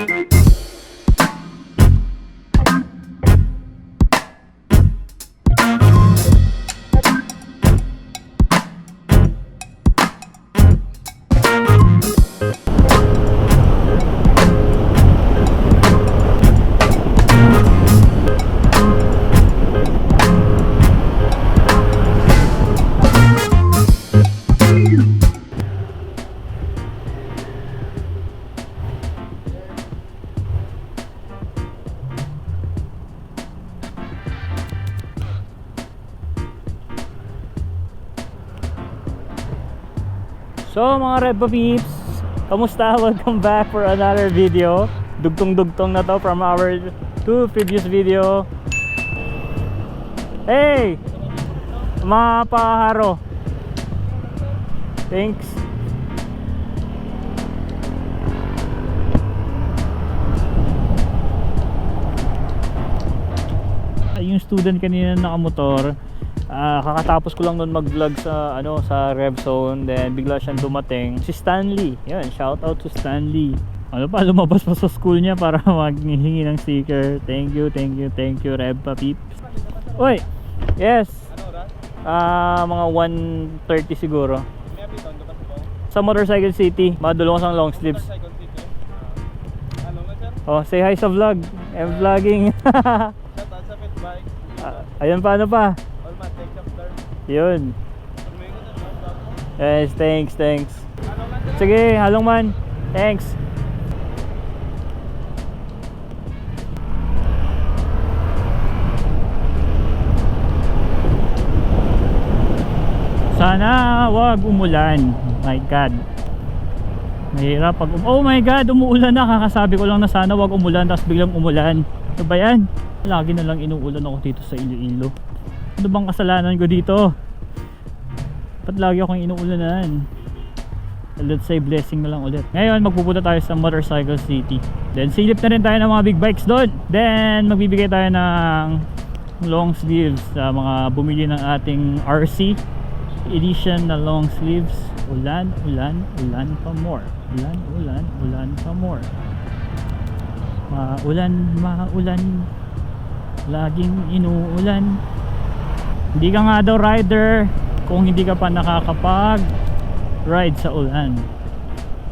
So mga Reba peeps, kamusta? Welcome back for another video. Dugtong-dugtong na to from our two previous video. Hey! Mga paharo. Thanks. Yung student kanina nakamotor, kakatapos ko lang nun mag-vlog sa sa Rev Zone, then bigla siyang dumating, si Stanley. Yan, shout out to Stanley. Ano pa, lumabas pa sa school niya para maghingi ng sticker. Thank you Rev pa peeps. Oy, yes. Mga 1:30 siguro. Sa Motorcycle City, madulong ko sa long sleeves. Oh, say hi sa vlog. I'm vlogging. Ayun pa, ano pa? Yun. Yes, thanks. Sige, halong man. Thanks. Sana wag umulan. My God. Mahirap pag oh my God, umuulan na. Kakasabi ko lang na sana wag umulan, tapos biglang umulan. Ano ba yan? Lagi na lang inuulan ako dito sa Iloilo. Ano bang kasalanan ko dito? Ba't lagi akong inuulanan? Let's say blessing na lang ulit. Ngayon magpupunta tayo sa Motorcycle City. Then silip na rin tayo ng mga big bikes doon. Then magbibigay tayo ng long sleeves sa mga bumili ng ating RC edition na long sleeves. Ulan pa more. Ulan pa more. Maulan, laging inuulan. Hindi ka nga daw rider kung hindi ka pa nakakapag ride sa ulan.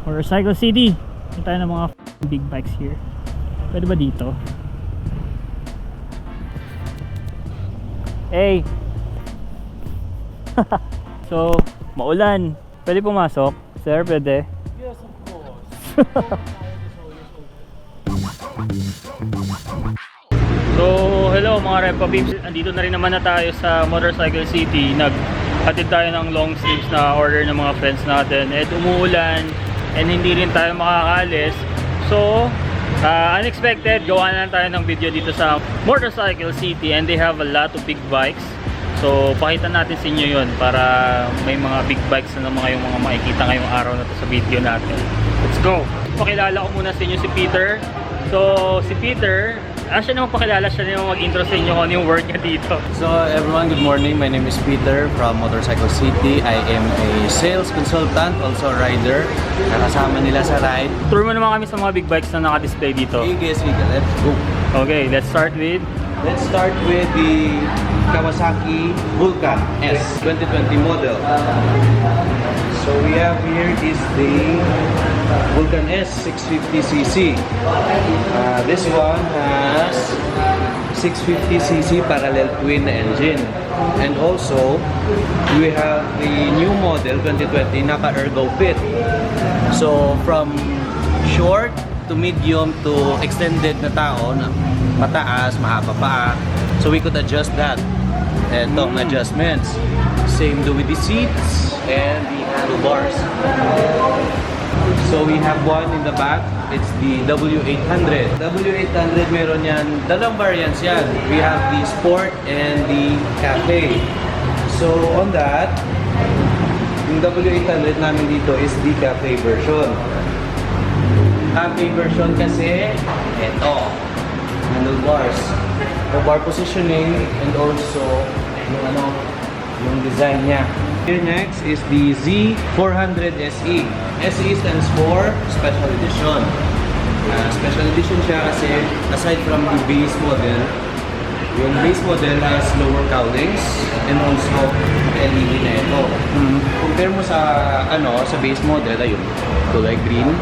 Motorcycle City, hindi tayo ng mga big bikes here. Pwede ba dito? Hey. So maulan, pwede pumasok? Sir, pwede? Yes, of course. So, hello mga Repa peeps. Andito na rin naman na tayo sa Motorcycle City. Naghatid tayo ng long sleeves na order ng mga friends natin. At umuulan and hindi rin tayo makakalis. So, unexpected, gawa na lang tayo ng video dito sa Motorcycle City. And they have a lot of big bikes. So, pakita natin sa inyo yun para may mga big bikes na mga yung mga makikita ngayong araw na to sa video natin. Let's go! Pakilala ko muna sa inyo si Peter. So, si Peter, siya naman pakilala, siya naman mag-intro sa inyo kung ano yung work niya dito. So everyone, good morning. My name is Peter from Motorcycle City. I am a sales consultant, also a rider. Nakasama nila sa ride. Tour mo naman kami sa mga big bikes na naka-display dito. Sige, let's go. Okay, let's start with the Kawasaki Vulcan S 2020 model. So we have here is the Vulcan S 650cc. This one has 650cc parallel twin engine. And also, we have the new model 2020 naka-ergo fit. So from short to medium to extended na tao, mataas, mahaba pa. So we could adjust that. Etong adjustments. Same do with the seats and the handlebars. So we have one in the back. It's the W800. W800 meron yan, dalawang variants yan. We have the Sport and the Cafe. So on that, yung W800 namin dito is the Cafe version. Cafe version kasi, ito, handlebars. The bar positioning and also yung design niya. Here next is the Z400 SE. SE stands for Special Edition. Special edition siya kasi aside from the base model, yung base model has lower cowlings and also LED na ito. Compare mo sa sa base model, ayun, kulay green,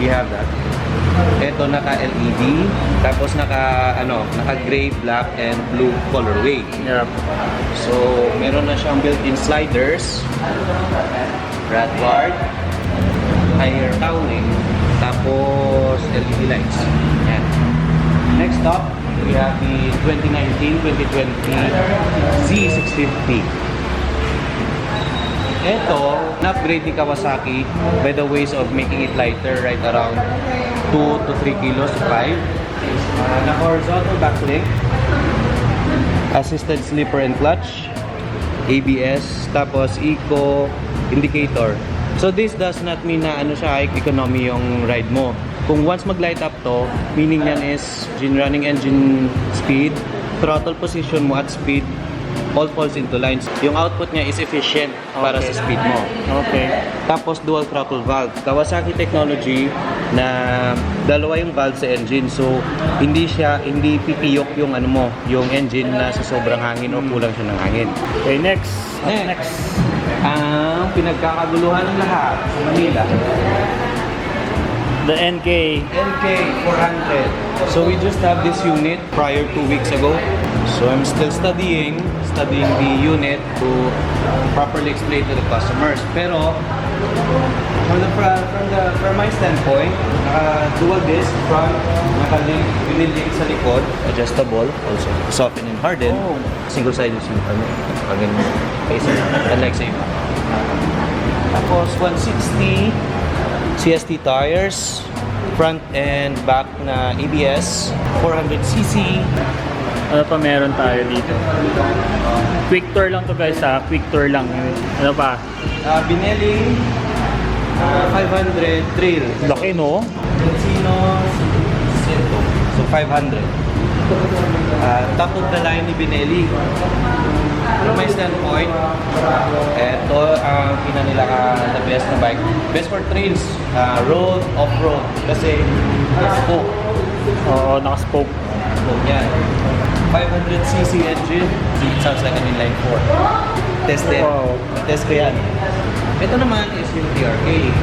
we have that. Ito naka-LED, tapos naka gray, black, and blue colorway. Yep. So, meron na siyang built-in sliders, rat guard, higher cowling, tapos LED lights. Yan. Next up, we have the 2019-2020 Z650. Ito, na-upgrade ni Kawasaki by the ways of making it lighter, right around 2 to 3 kilos to 5. Na-horizontal backlink, assisted slipper and clutch, ABS, tapos eco indicator. So this does not mean na siya economy yung ride mo. Kung once mag-light up to, meaning yan is running engine speed, throttle position mo at speed, all falls into lines. Yung output niya is efficient para sa speed mo. Okay. Tapos dual throttle valve. Kawasaki technology na dalawa yung valve sa engine. So hindi pipiyok yung yung engine na sa sobrang hangin o kulang siya ng hangin. Okay, next. Ang pinagkakaguluhan ng lahat sa Manila. The NK400. So we just have this unit prior 2 weeks ago. So I'm still studying the unit to properly explain to the customers. Pero from my standpoint, dual disc front, naka-link sa likod, adjustable, also soften and harden. Oh. Single-sided yung facing, unlike sa iba. Tapos 160 CST tires, front and back na ABS, 400cc. Ano pa meron tayo dito? Quick tour lang to guys ha, quick tour lang. Ano pa? Binelli 500 trail. Laki no? Encino Cento. So 500. Top of the line ni Binelli. From my standpoint, ito ang nila the best na bike. Best for trails, road, off-road. Kasi spoke. Oo, naka-spoke. Spoke yan. 500cc engine. It sounds like an inline 4. Tested. Wow. Test ko yan. Ito naman is yung TRK.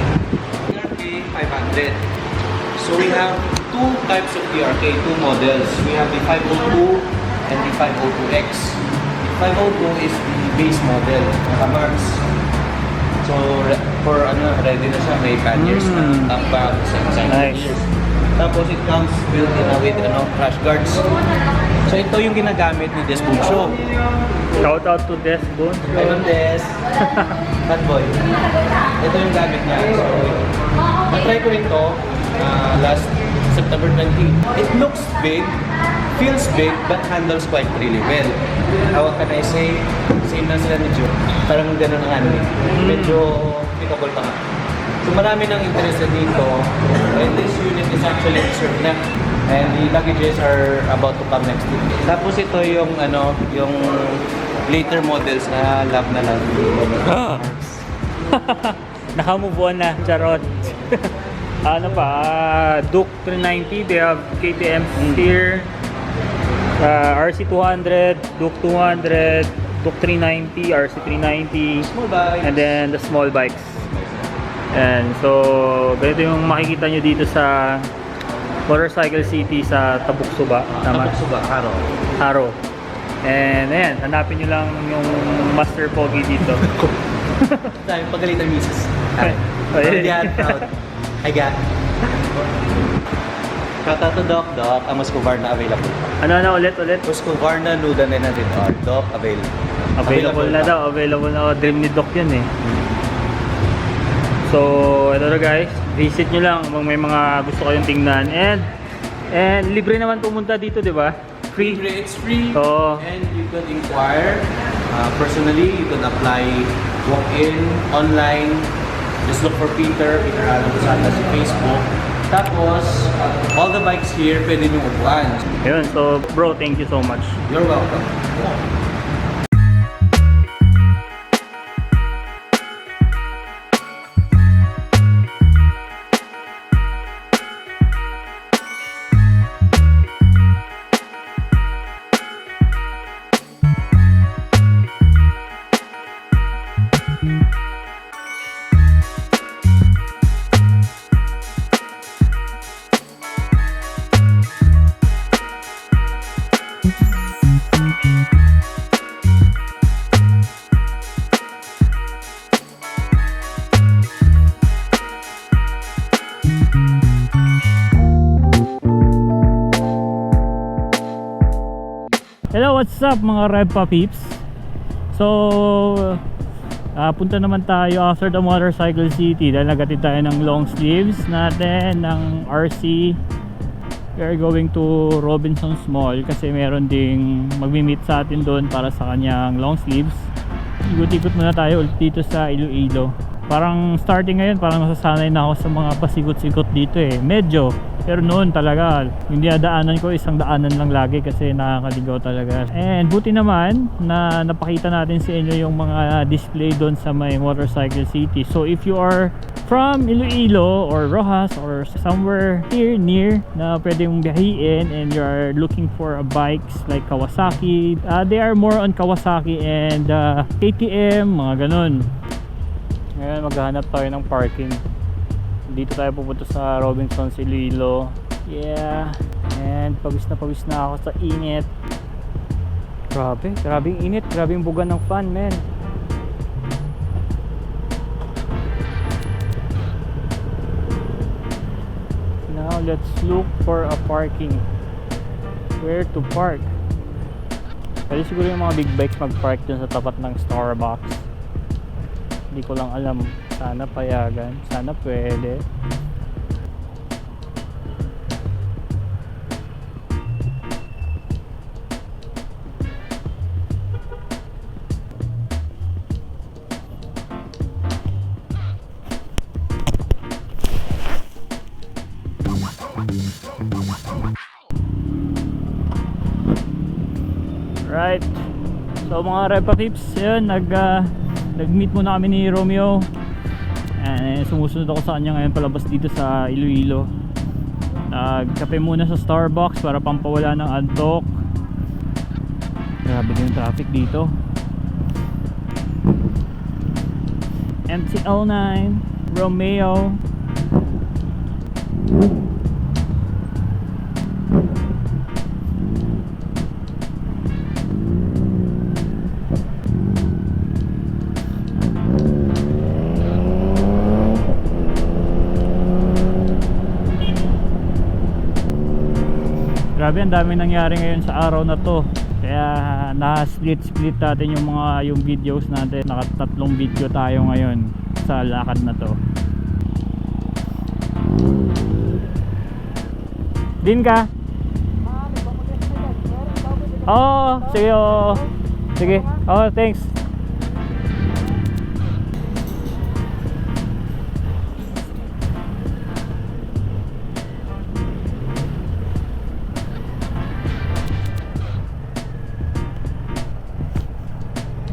TRK 500. So we have two types of TRK, two models. We have the 502 and the 502X. 502 is the base model, naka-marks. So, ready na siya, may panniers na, tambag, Nice. gears. Tapos it comes built-in with crash guards. So, ito yung ginagamit ni Des Buncho. Shout out to Des Bones. Ayun, Des. Bad boy. Ito yung gamit niya. So, na-try ko rin to last September 20. It looks big, feels big, but handles quite really well. How can I say? Same na sila ni Joe. Parang gano'n ang medyo pickable pa nga. So marami nang interested dito. And this unit is actually reserved na. And the luggages are about to come next week. Tapos ito yung yung later models na love na love. Naka-move on na, charot. Ano pa? Duke 390, they have KTM steer. RC200, Duke 200, Duke 390, RC390, Small bikes. and then the small bikes. And so, ganito yung makikita nyo dito sa Motorcycle City sa Tabuksuba. Tama? Tabuksuba, Haro. Haro. And ayan, hanapin nyo lang yung Master Pogi dito. Dahil pagalitan misis. Ayun. Proud. I got. Kata to Doc, ang Muscovarna available. Ano ulit? Muscovarna, Nuda na natin are Doc available. Available na daw, available na. Dream ni Doc yan eh. So, ito na guys, visit nyo lang kung may mga gusto kayong tingnan. And libre naman pumunta dito, di ba? Free. It's free. Oo. And you can inquire personally. You can apply walk-in, online. Just look for Peter Alam Busana sa Facebook. Tapos, all the bikes here, pwede nyo upuan. Ayun, so bro, thank you so much. You're welcome. Hello, what's up mga Repa peeps? So, punta naman tayo after the motorcycle city dahil nagatid tayo ng long sleeves natin ng RC. We are going to Robinson's Mall kasi meron ding magmi-meet sa atin doon para sa kanyang long sleeves. Ikot-ikot muna tayo ulit dito sa Iloilo. Parang starting ngayon, parang nasasanay na ako sa mga pasikot-sikot dito eh. Medyo. Pero noon talaga, yung dinadaanan ko isang daanan lang lagi kasi nakakaligaw talaga. And buti naman na napakita natin sa inyo yung mga display doon sa may motorcycle city. So if you are from Iloilo or Rojas or somewhere here near na pwede mong biyahiin and you are looking for a bikes like Kawasaki, they are more on Kawasaki and KTM, mga ganun. Ngayon maghahanap tayo ng parking. Dito tayo pupunta sa Robinson's Iloilo. Yeah. And pawis na ako sa init. Grabe yung init. Grabe yung buga ng fan, man. Now let's look for a parking. Where to park? Pwede siguro yung mga big bikes mag-park dun sa tapat ng Starbucks. Hindi ko lang alam. Sana payagan. Sana pwede. Right. So mga Repa Pips, yun, nag-meet muna kami ni Romeo. And sumusunod ako sa kanya ngayon palabas dito sa Iloilo. Nagkape muna sa Starbucks para pampawala ng antok. Grabe yung traffic dito. MT-09 Romeo. Grabe, ang dami nangyari ngayon sa araw na to. Kaya na-split natin yung videos natin. Nakatatlong video tayo ngayon sa lakad na to. Din ka? Oo, sige. Sige. Oh, thanks.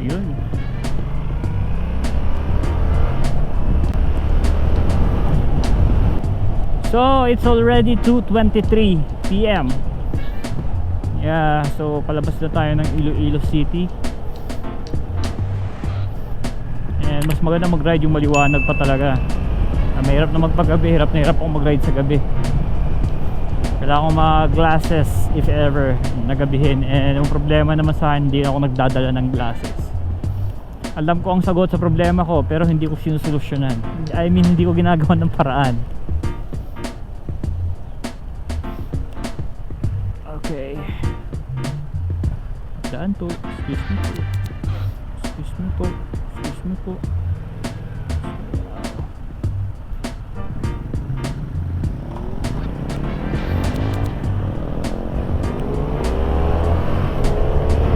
Yun. So it's already 2:23 PM. Yeah, so palabas na tayo ng Iloilo City. And mas maganda mag-ride yung maliwanag pa talaga. Mahirap na magpagabi, hirap akong mag-ride sa gabi. Kailangan ko mag-glasses if ever nagabihin. And yung problema naman sa akin, hindi ako nagdadala ng glasses. Alam ko ang sagot sa problema ko pero hindi ko sinusolusyonan. I mean, hindi ko ginagawa ng paraan. Okay. Daan to. Excuse me po. Excuse me po. Excuse me po.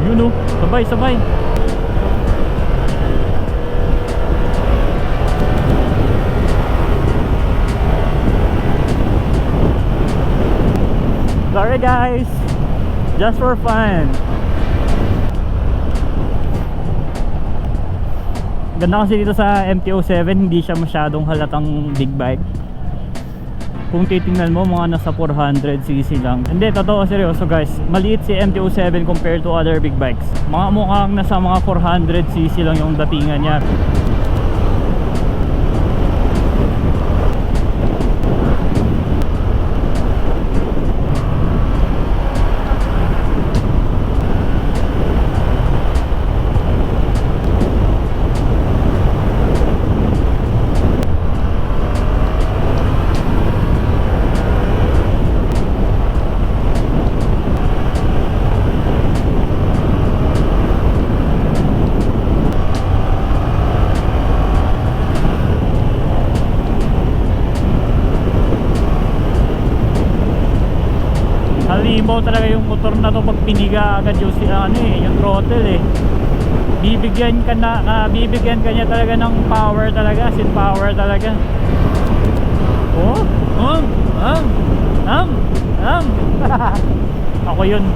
You know, sabay. Sorry guys, just for fun. Ganda kasi dito sa MT-07, hindi siya masyadong halatang big bike. Kung titingnan mo, mga nasa 400cc lang. Hindi, totoo, seryoso guys, maliit si MT-07 compared to other big bikes. Mukhang nasa mga 400cc lang yung datingan niya. Halimaw talaga yung motor na to pag piniga agad yung yung throttle eh. Bibigyan ka niya talaga ng power talaga, sin power talaga. Oh, ako yun.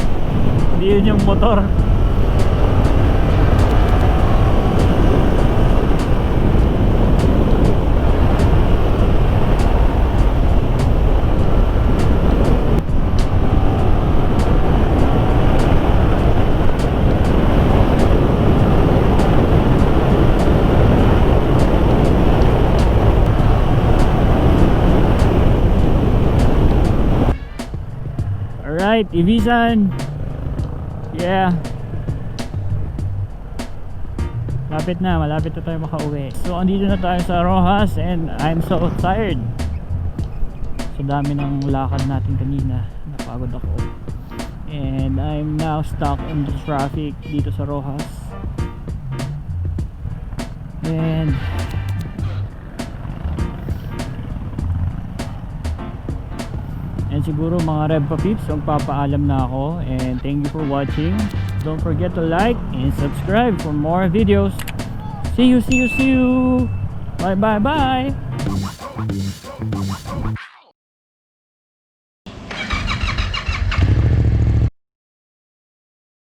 Hindi yun yung motor. Alright, Ibisan. Yeah. Malapit na tayo makauwi. So andito na tayo sa Rojas and I'm so tired. So dami ng lakad natin kanina. Napagod ako. And I'm now stuck in the traffic dito sa Rojas. And siguro mga Rev Papips, magpapaalam na ako. And thank you for watching. Don't forget to like and subscribe for more videos. See you. Bye.